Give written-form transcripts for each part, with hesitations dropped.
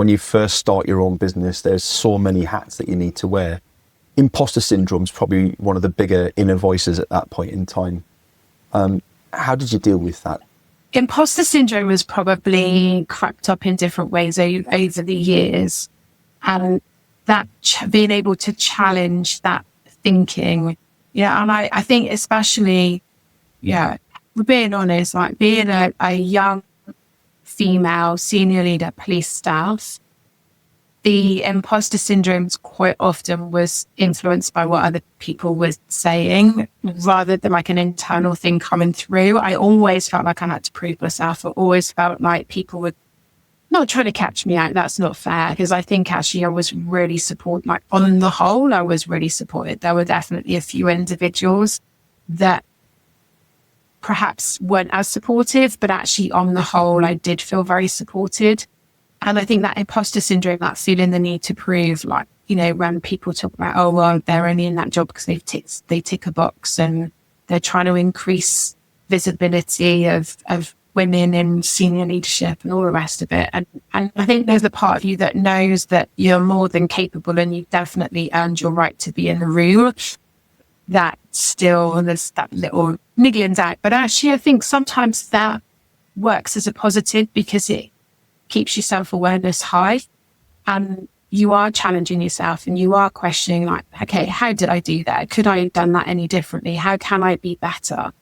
when you first start your own business, there's so many hats that you need to wear. Imposter syndrome is probably one of the bigger inner voices at that point in time. How did you deal with that? Imposter syndrome has probably crept up in different ways over the years. And that being able to challenge that thinking. Yeah. And I think especially, we're being honest, like being a young female senior leader police staff, the imposter syndrome quite often was influenced by what other people were saying rather than like an internal thing coming through. I always felt like I had to prove myself. I always felt like people were not trying to catch me out. That's not fair, because I think actually I was really supported. Like on the whole, I was really supported. There were definitely a few individuals that perhaps weren't as supportive, but actually on the whole, I did feel very supported. And I think that imposter syndrome, that feeling the need to prove, like, you know, when people talk about, oh, well, they're only in that job because they tick a box and they're trying to increase visibility of women in senior leadership and all the rest of it. And I think there's a part of you that knows that you're more than capable and you've definitely earned your right to be in the room. That still, there's that little niggling doubt. But actually, I think sometimes that works as a positive because it keeps your self-awareness high and you are challenging yourself and you are questioning, like, okay, how did I do that? Could I have done that any differently? How can I be better?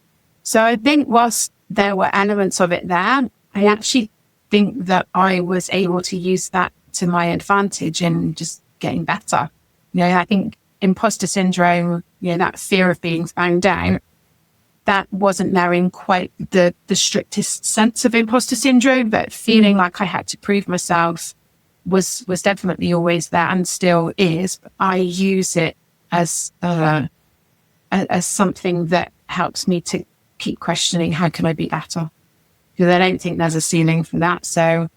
So I think whilst there were elements of it there, I actually think that I was able to use that to my advantage in just getting better. You know, I think imposter syndrome, you know, that fear of being found out, that wasn't there in quite the strictest sense of imposter syndrome, but feeling like I had to prove myself was definitely always there and still is. But I use it as something that helps me to keep questioning, how can I be better? Because I don't think there's a ceiling for that. So